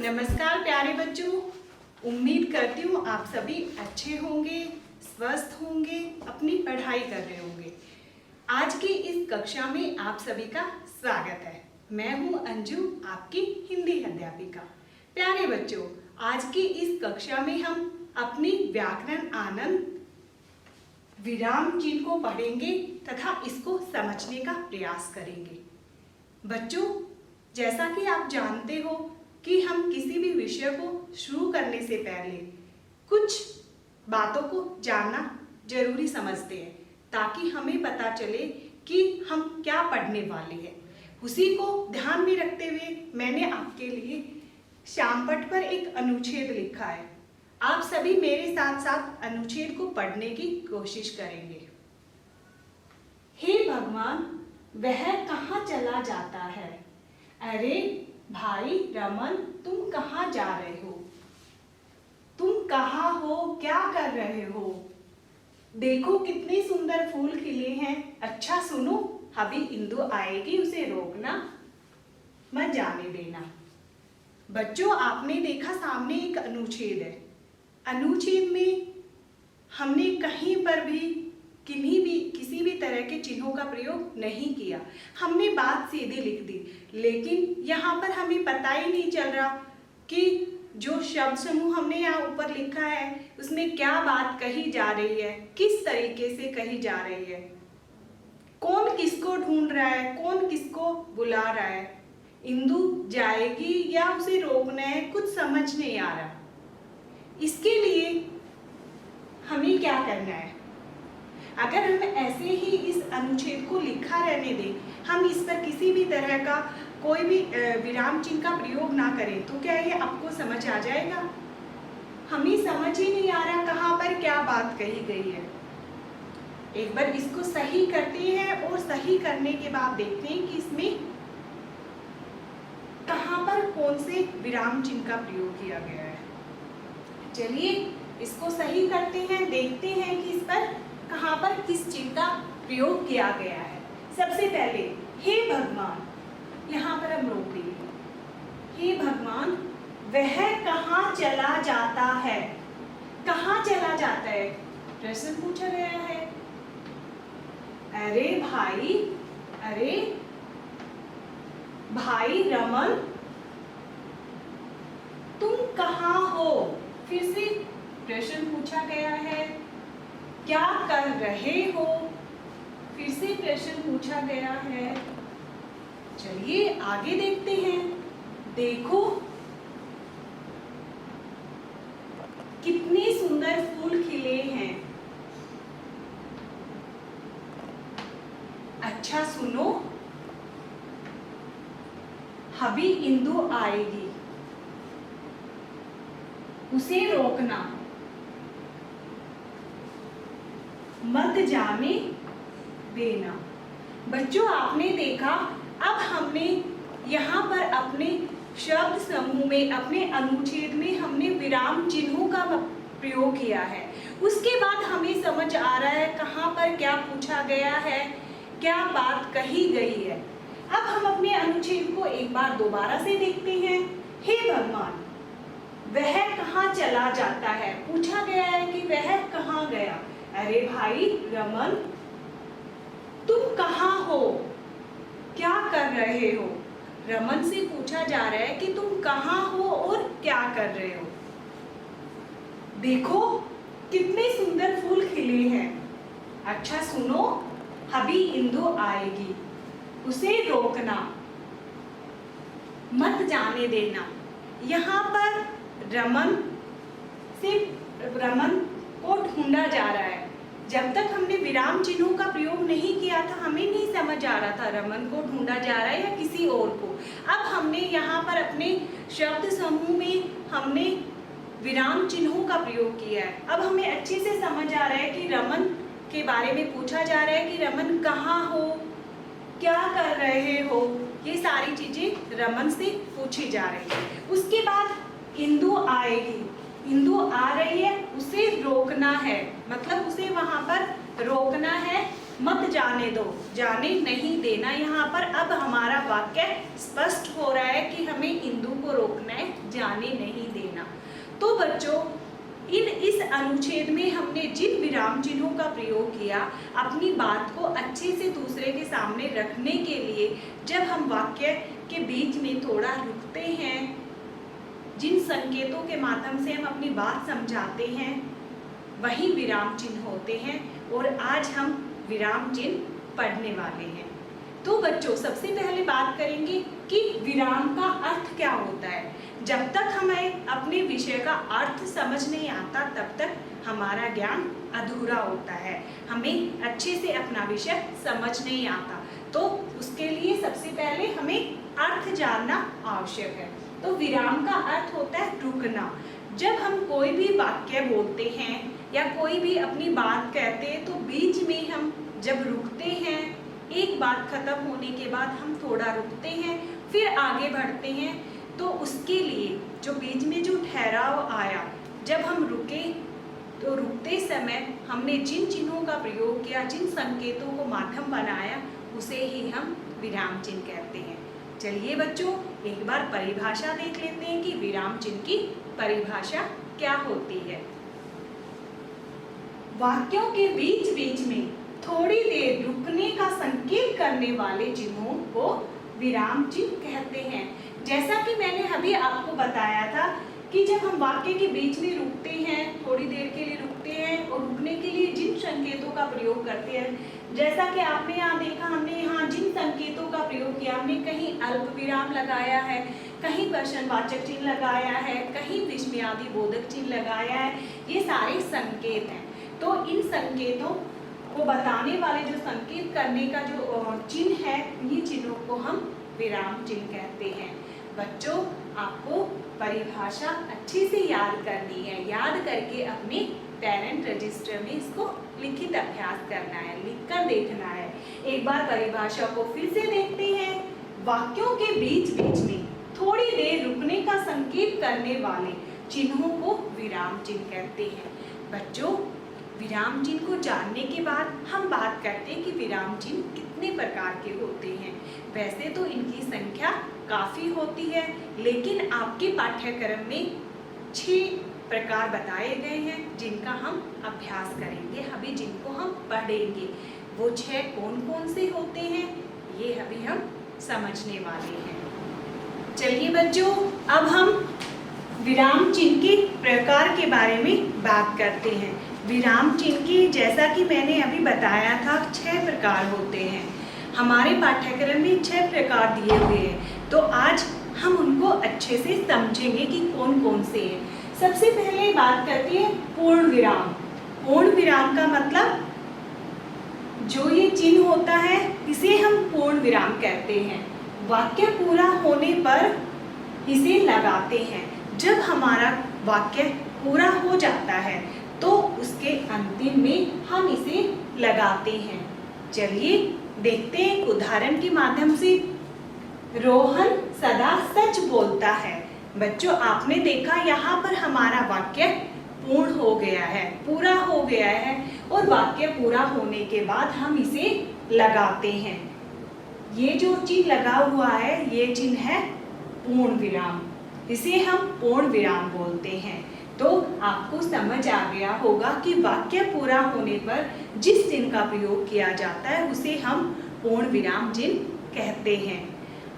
नमस्कार प्यारे बच्चों, उम्मीद करती हूँ आप सभी अच्छे होंगे, स्वस्थ होंगे, अपनी पढ़ाई कर रहे होंगे। आज की इस कक्षा में आप सभी का स्वागत है। मैं हूँ अंजू, आपकी हिंदी अध्यापिका। प्यारे बच्चों, आज की इस कक्षा में हम अपनी व्याकरण आनंद विराम चिन्ह को पढ़ेंगे तथा इसको समझने का प्रयास करेंगे। बच्चों, जैसा कि आप जानते हो कि हम किसी भी विषय को शुरू करने से पहले कुछ बातों को जानना जरूरी समझते हैं ताकि हमें पता चले कि हम क्या पढ़ने वाले हैं। उसी को ध्यान में रखते हुए मैंने आपके लिए श्यामपट्ट पर एक अनुच्छेद लिखा है। आप सभी मेरे साथ साथ अनुच्छेद को पढ़ने की कोशिश करेंगे। हे भगवान, वह कहाँ चला जाता है? अरे भाई रमन, तुम कहाँ जा रहे हो? तुम कहाँ हो? क्या कर रहे हो? देखो कितने सुंदर फूल खिले हैं। अच्छा सुनो, अभी इंदु आएगी, उसे रोकना मत जाने देना। बच्चों, आपने देखा सामने एक अनुच्छेद है। अनुच्छेद में हमने कहीं पर भी किसी भी तरह के चिन्हों का प्रयोग नहीं किया। हमने बात सीधी लिख दी, लेकिन यहाँ पर हमें पता ही नहीं चल रहा कि जो शब्द समूह हमने यहाँ ऊपर लिखा है उसमें क्या बात कही जा रही है, किस तरीके से कही जा रही है, कौन किसको ढूंढ रहा है, कौन किसको बुला रहा है, इंदु जाएगी या उसे रोकना है, कुछ समझ नहीं आ रहा। इसके लिए हमें क्या करना है? अगर हम ऐसे ही इस अनुच्छेद को लिखा रहने दें, हम इस पर किसी भी तरह का कोई भी विराम चिन्ह का प्रयोग ना करें, तो क्या ये आपको समझ आ जाएगा? हमें समझ ही नहीं आ रहा कहाँ पर क्या बात कही गई है। एक बार इसको सही करते हैं और सही करने के बाद देखते हैं कि इसमें कहाँ पर कौन से विराम चिन्ह का प्रयोग किया गया है। चलिए इसको सही करते हैं, देखते हैं कि इस पर कहाँ पर किस चिन्ह का प्रयोग किया गया है। सबसे पहले हे भगवान, यहाँ पर हम रोक देंगे। हे भगवान, वह कहाँ चला जाता है? कहाँ चला जाता है प्रश्न पूछा गया है। अरे भाई रमन, तुम कहाँ हो? फिर से प्रश्न पूछा गया है। क्या कर रहे हो? फिर से प्रश्न पूछा गया है। चलिए आगे देखते हैं। देखो कितने सुंदर फूल खिले हैं। अच्छा सुनो, अभी इंदु आएगी, उसे रोकना मत जाने देना। बच्चों, आपने देखा, अब हमने यहाँ पर अपने शब्द समूह में, अपने अनुच्छेद में हमने विराम चिन्हों का प्रयोग किया है। उसके बाद हमें समझ आ रहा है कहाँ पर क्या पूछा गया है, क्या बात कही गई है। अब हम अपने अनुच्छेद को एक बार दोबारा से देखते हैं। हे भगवान, वह कहाँ चला जाता है? पूछा गया है कि वह कहाँ गया। अरे भाई रमन, तुम कहाँ हो? क्या कर रहे हो? रमन से पूछा जा रहा है कि तुम कहाँ हो और क्या कर रहे हो। देखो कितने सुंदर फूल खिले हैं। अच्छा सुनो, अभी इंदु आएगी, उसे रोकना मत जाने देना। यहाँ पर रमन को ढूंढा जा रहा है। जब तक हमने विराम चिन्हों का प्रयोग नहीं किया था, हमें नहीं समझ आ रहा था रमन को ढूंढा जा रहा है या किसी और को। अब हमने यहाँ पर अपने शब्द समूह में हमने विराम चिन्हों का प्रयोग किया है। अब हमें अच्छे से समझ आ रहा है कि रमन के बारे में पूछा जा रहा है कि रमन कहाँ हो, क्या कर रहे हो। ये सारी चीजें रमन से पूछी जा रही है। उसके बाद इंदु आएगी, इंदु आ रही है, उसे रोकना है, मतलब उसे वहां पर रोकना है, मत जाने दो, जाने नहीं देना। यहाँ पर अब हमारा वाक्य स्पष्ट हो रहा है कि हमें इंदु को रोकना है, जाने नहीं देना। तो बच्चों, इस अनुच्छेद में हमने जिन विराम चिन्हों का प्रयोग किया, अपनी बात को अच्छे से दूसरे के सामने रखने के लिए, जब हम वाक्य के बीच में थोड़ा रुकते हैं, जिन संकेतों के माध्यम से हम अपनी बात समझाते हैं, वही विराम चिन्ह होते हैं। और आज हम विराम चिन्ह पढ़ने वाले हैं। तो बच्चों, सबसे पहले बात करेंगे कि विराम का अर्थ क्या होता है। जब तक हमें अपने विषय का अर्थ समझ नहीं आता, तब तक हमारा ज्ञान अधूरा होता है, हमें अच्छे से अपना विषय समझ नहीं आता। तो उसके लिए सबसे पहले हमें अर्थ जानना आवश्यक है। तो विराम का अर्थ होता है रुकना। जब हम कोई भी वाक्य बोलते हैं या कोई भी अपनी बात कहते हैं, तो बीच में हम जब रुकते हैं, एक बात खत्म होने के बाद हम थोड़ा रुकते हैं, फिर आगे बढ़ते हैं। तो उसके लिए जो बीच में जो ठहराव आया, जब हम रुके, तो रुकते समय हमने जिन चिन्हों का प्रयोग किया, जिन संकेतों को माध्यम बनाया, उसे ही हम विराम चिन्ह कहते हैं। चलिए बच्चों, एक बार परिभाषा देख लेते हैं कि विराम चिन्ह की परिभाषा क्या होती है। वाक्यों के बीच बीच में थोड़ी देर रुकने का संकेत करने वाले चिन्हों को विराम चिन्ह कहते हैं। जैसा कि मैंने अभी आपको बताया था कि जब हम वाक्य के बीच में रुकते हैं, थोड़ी देर के लिए रुकते हैं, और रुकने के लिए जिन संकेतों का प्रयोग करते हैं, जैसा कि आपने यहाँ देखा, हमने यहाँ जिन संकेतों का प्रयोग किया, हमने कहीं अल्प विराम लगाया है, कहीं प्रश्नवाचक चिन्ह लगाया है, कहीं विस्मयादि बोधक चिन्ह लगाया है। ये सारे संकेत हैं। तो इन संकेतों को बताने वाले, जो संकेत करने का जो चिन्ह है, इन्हीं चिन्हों को हम विराम चिन्ह कहते हैं। बच्चों, आपको परिभाषा अच्छे से याद करनी है। याद करके अपने पेरेंट रजिस्टर में इसको लिखित अभ्यास करना है, लिखकर देखना है। एक बार परिभाषा को फिर से देखते हैं। वाक्यों के बीच बीच में थोड़ी देर रुकने का संकेत करने वाले चिन्हों को विराम चिन्ह कहते हैं। बच्चों, विराम चिन्ह को जानने के बाद हम बात करते हैं कि विराम चिन्ह कितने प्रकार के होते हैं। वैसे तो इनकी संख्या काफ़ी होती है, लेकिन आपके पाठ्यक्रम में 6 प्रकार बताए गए हैं, जिनका हम अभ्यास करेंगे। अभी जिनको हम पढ़ेंगे, वो 6 कौन कौन से होते हैं, ये अभी हम समझने वाले हैं। चलिए बच्चों, अब हम विराम चिन्ह के प्रकार के बारे में बात करते हैं। विराम चिन्ह की, जैसा कि मैंने अभी बताया था, 6 प्रकार होते हैं। हमारे पाठ्यक्रम में 6 प्रकार दिए हुए हैं। तो आज हम उनको अच्छे से समझेंगे कि कौन कौन से हैं। सबसे पहले बात करते हैं पूर्ण विराम। पूर्ण विराम का मतलब, जो ये चिन्ह होता है, इसे हम पूर्ण विराम कहते हैं। वाक्य पूरा होने पर इसे लगाते हैं। जब हमारा वाक्य पूरा हो जाता है, तो उसके अंतिम में हम इसे लगाते हैं। चलिए देखते हैं उदाहरण के माध्यम से। रोहन सदा सच बोलता है। बच्चों, आपने देखा यहाँ पर हमारा वाक्य पूर्ण हो गया है, पूरा हो गया है, और वाक्य पूरा होने के बाद हम इसे लगाते हैं। ये जो चिन्ह लगा हुआ है, ये चिन्ह है पूर्ण विराम। इसे हम पूर्ण विराम बोलते हैं। तो आपको समझ आ गया होगा कि वाक्य पूरा होने पर जिस चिन्ह का प्रयोग किया जाता है, उसे हम पूर्ण विराम चिन्ह कहते हैं।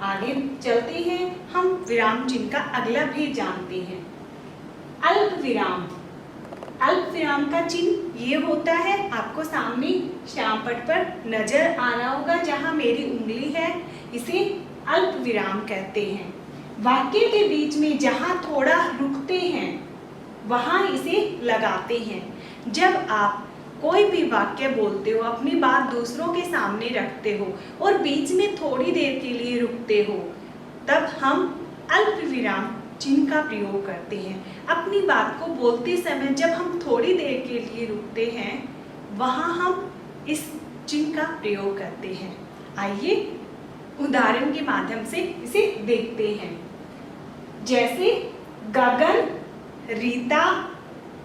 आगे चलते हैं, हम विराम चिन्ह का अगला भेद जानते हैं। अल्प विराम। अल्प विराम का चिन्ह ये होता है, आपको सामने श्यामपट्ट पर नजर आ रहा होगा, जहां मेरी उंगली है, इसे अल्प विराम कहते हैं। वाक्य के बीच में जहां थोड़ा रुकते हैं, वहां इसे लगाते हैं। जब आप कोई भी वाक्य बोलते हो, अपनी बात दूसरों के सामने रखते हो और बीच में थोड़ी देर के लिए रुकते हो, तब हम अल्प विराम चिन्ह का प्रयोग करते हैं। अपनी बात को बोलते समय जब हम थोड़ी देर के लिए रुकते हैं, वहां हम इस चिन्ह का प्रयोग करते हैं। आइए उदाहरण के माध्यम से इसे देखते हैं। जैसे गगन, रीता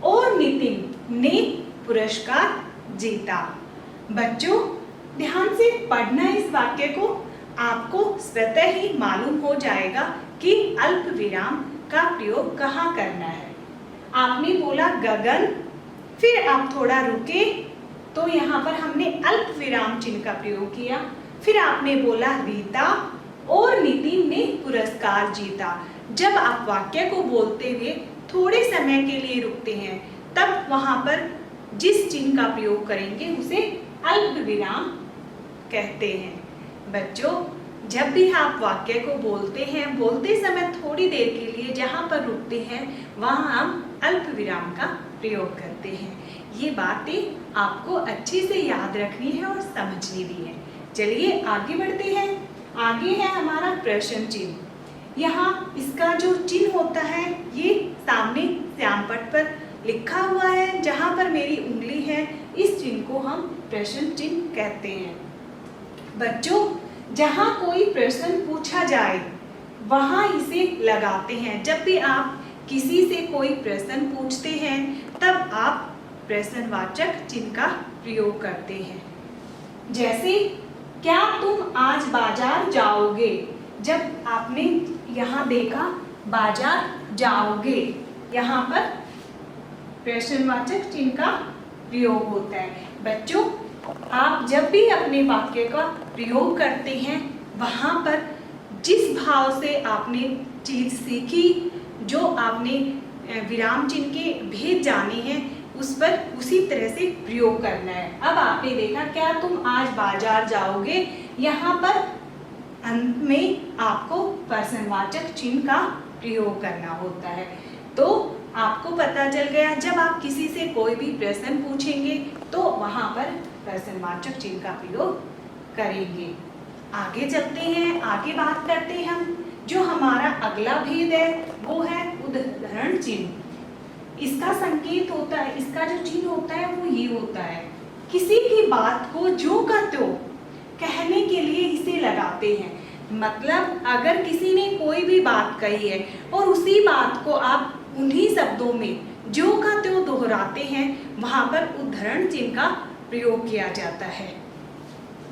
और नितिन ने पुरस्कार जीता। बच्चों, ध्यान से पढ़ना इस वाक्य को, आपको स्वतः ही मालूम हो जाएगा कि अल्प विराम का प्रयोग कहाँ करना है। आपने बोला गगन, फिर आप थोड़ा रुके तो यहाँ पर हमने अल्प विराम चिन्ह का प्रयोग किया। फिर आपने बोला रीता और नितिन ने पुरस्कार जीता। जब आप वाक्य को बोलते हुए थोड़े समय के लिए रुकते हैं तब वहां पर जिस चिन्ह का प्रयोग करेंगे उसे अल्प विराम कहते हैं। बच्चों, जब भी आप वाक्य को बोलते हैं, बोलते समय थोड़ी देर के लिए जहां पर रुकते हैं वहां हम अल्प विराम का प्रयोग करते हैं। ये बातें आपको अच्छे से याद रखनी है और समझनी भी है। चलिए आगे बढ़ते हैं। आगे है हमारा प्रश्न चिन्ह। यहाँ इसका जो चिन्ह होता है ये सामने श्यामपट्ट पर लिखा हुआ है, जहाँ पर मेरी उंगली है इस चिन्ह को हम प्रश्न चिन्ह कहते हैं। बच्चों, जहाँ कोई प्रश्न पूछा जाए वहाँ इसे लगाते हैं। जब भी आप किसी से कोई प्रश्न पूछते हैं तब आप प्रश्नवाचक चिन्ह का प्रयोग करते हैं। जैसे क्या तुम आज बाजार जाओगे? जब आपने यहाँ देखा बाजार जाओगे, यहाँ पर प्रश्नवाचक चिन्ह का प्रयोग होता है। बच्चों, आप जब भी अपने वाक्य का प्रयोग करते हैं वहाँ पर जिस भाव से आपने चीज सीखी, जो आपने विराम चिन्ह के भेद जाने हैं उस पर उसी तरह से प्रयोग करना है। अब आपने देखा क्या तुम आज बाजार जाओगे, यहाँ पर अंत में आपको प्रश्नवाचक चिन्ह का प्रयोग करना होता है। तो आपको पता चल गया, जब आप किसी से कोई भी प्रश्न पूछेंगे तो वहां पर प्रश्नवाचक चिन्ह का प्रयोग करेंगे। आगे चलते हैं, आगे बात करते हैं हम। जो हमारा अगला भेद है वो है उद्धरण चिन्ह। इसका संकेत होता है, इसका जो चिन्ह होता है वो ये होता है, किसी की बात को जो का त्यों कहने के लिए इसे लगाते हैं। मतलब अगर किसी ने कोई भी बात कही है और उसी बात को आप उन्हीं शब्दों में जो का त्यों दोहराते हैं, वहां पर उद्धरण चिन्ह का प्रयोग किया जाता है।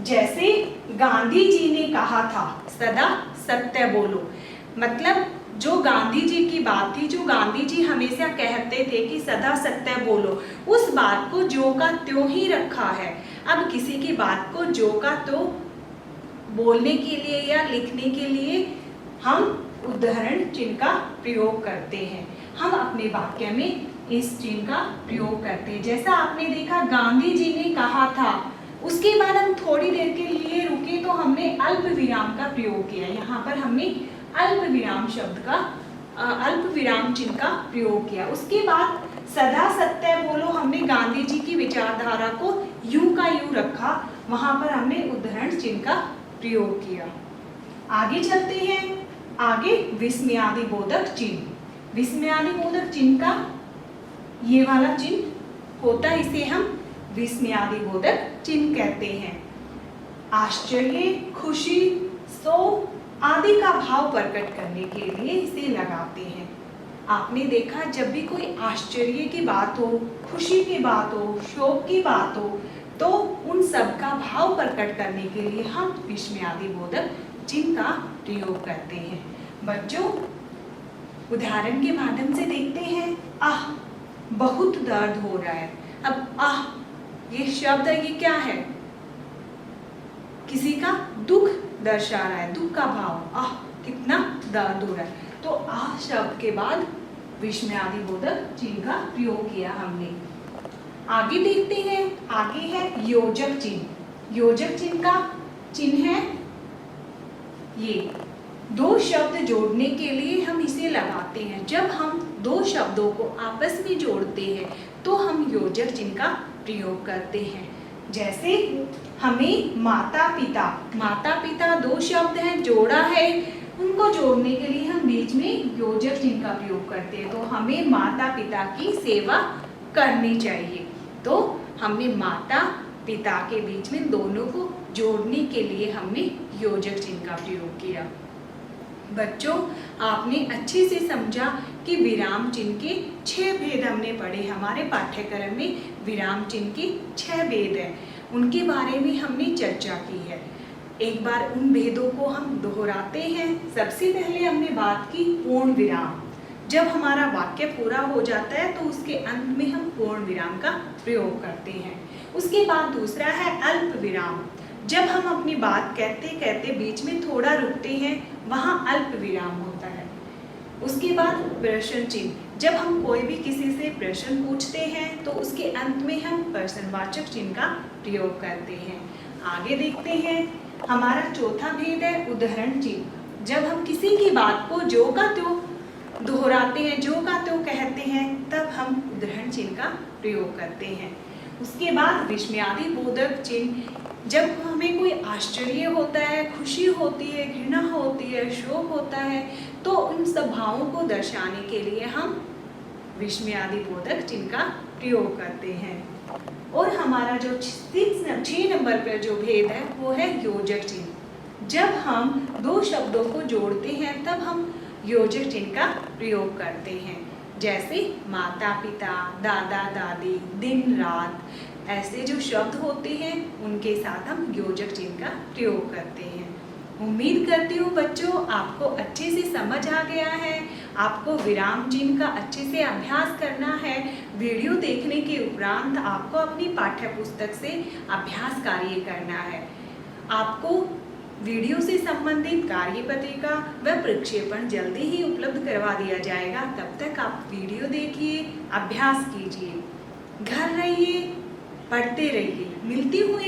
जैसे गांधी जी ने कहा था सदा सत्य बोलो। मतलब जो गांधी जी की बात थी, जो गांधी जी हमेशा कहते थे कि सदा सत्य बोलो, उस बात को जो का त्यों ही रखा है। अब किसी की बात को जो का त्यों बोलने के लिए या लिखने के लिए हम उद्धरण चिन्ह का प्रयोग करते हैं। हम अपने वाक्य में इस चिन्ह का प्रयोग करते हैं। जैसा आपने देखा गांधी जी ने कहा था, उसके बाद हम थोड़ी देर के लिए रुके तो हमने अल्प विराम का प्रयोग किया। यहाँ पर हमने अल्प विराम शब्द का अल्प विराम चिन्ह का प्रयोग किया। उसके बाद सदा सत्य बोलो, हमने गांधी जी की विचारधारा को यूं का यूं रखा, वहां पर हमने उद्धरण चिन्ह का प्रयोग किया। आगे चलते हैं। आगे विस्मयादि बोधक चिन्ह। विस्मयादि बोधक चिन्ह का ये वाला चिन्ह होता है, इसे हम विस्मयादि बोधक चिन्ह कहते हैं। आश्चर्य, खुशी, शोक आदि का भाव प्रकट करने के लिए इसे लगाते हैं। आपने देखा जब भी कोई आश्चर्य की बात हो, खुशी की बात हो, शोक की बात हो, तो उन सब का भाव प्रकट करने के लिए हम विस्मयादि बोधक चिन्ह का प्रयोग करते हैं। बच्चों, उदाहरण के माध्यम से देखते हैं। आह, बहुत दर्द हो रहा है। अब आह ये शब्द है, ये क्या है? किसी का दुख दर्शा रहा है, दुख का भाव। आह कितना दर्द हो रहा है, तो आह शब्द के बाद विस्मयादि बोधक चिन्ह का प्रयोग किया हमने। आगे देखते हैं। आगे है योजक चिन्ह। योजक चिन्ह का चिन्ह है ये, दो शब्द जोड़ने के लिए हम इसे लगाते हैं। जब हम दो शब्दों को आपस में जोड़ते हैं तो हम योजक चिन्ह का प्रयोग करते हैं। जैसे हमें माता पिता, माता पिता दो शब्द हैं, जोड़ा है, उनको जोड़ने के लिए हम बीच में योजक चिन्ह का प्रयोग करते हैं। तो हमें माता पिता की सेवा करनी चाहिए, तो हमने माता पिता के बीच में दोनों को जोड़ने के लिए हमने योजक चिन्ह का प्रयोग किया। बच्चों, आपने अच्छे से समझा कि विराम चिन्ह के 6 भेद हमने पढ़े। हमारे पाठ्यक्रम में विराम चिन्ह के 6 भेद हैं। उनके बारे में हमने चर्चा की है। एक बार उन भेदों को हम दोहराते हैं। सबसे पहले हमने बात की पूर्ण विराम। जब हमारा वाक्य पूरा हो जाता है तो उसके अंत में हम पूर्ण विराम का प्रयोग करते हैं। उसके बाद दूसरा है अल्प विराम। जब हम अपनी बात कहते कहते बीच में थोड़ा रुकते हैं, वहाँ अल्प विराम होता है। उसके बाद प्रश्न चिन्ह। जब हम कोई भी किसी से प्रश्न पूछते हैं तो उसके अंत में हम प्रश्नवाचक चिन्ह का प्रयोग करते हैं। आगे देखते हैं, हमारा चौथा भेद है उदाहरण चिन्ह। जब हम किसी की बात को ज्यों का त्यों दोहराते हैं, ज्यों का त्यों कहते हैं, तब हम उदाहरण चिन्ह का प्रयोग करते हैं। उसके बाद विस्मयादि बोधक चिन्ह। जब हमें कोई आश्चर्य होता है, खुशी होती है, घृणा होती है, शोक होता है, तो उन सब भावों को दर्शाने के लिए हम विस्मयादि बोधक चिन्ह का प्रयोग करते हैं। और हमारा जो 6 नंबर पर जो भेद है वो है योजक चिन्ह। जब हम दो शब्दों को जोड़ते हैं तब हम योजक चिन्ह का प्रयोग करते हैं। जैसे माता पिता, दादा दादी, दिन रात, ऐसे जो शब्द होते हैं उनके साथ हम योजक चिन्ह का प्रयोग करते हैं। उम्मीद करती हूँ बच्चों आपको अच्छे से समझ आ गया है। आपको विराम चिन्ह का अच्छे से अभ्यास करना है। वीडियो देखने के उपरांत आपको अपनी पाठ्य पुस्तक से अभ्यास कार्य करना है। आपको वीडियो से संबंधित कार्यपत्रिका व प्रक्षेपण जल्दी ही उपलब्ध करवा दिया जाएगा। तब तक आप वीडियो देखिए, अभ्यास कीजिए, घर रहिए, पढ़ते रहिए। मिलती हूँ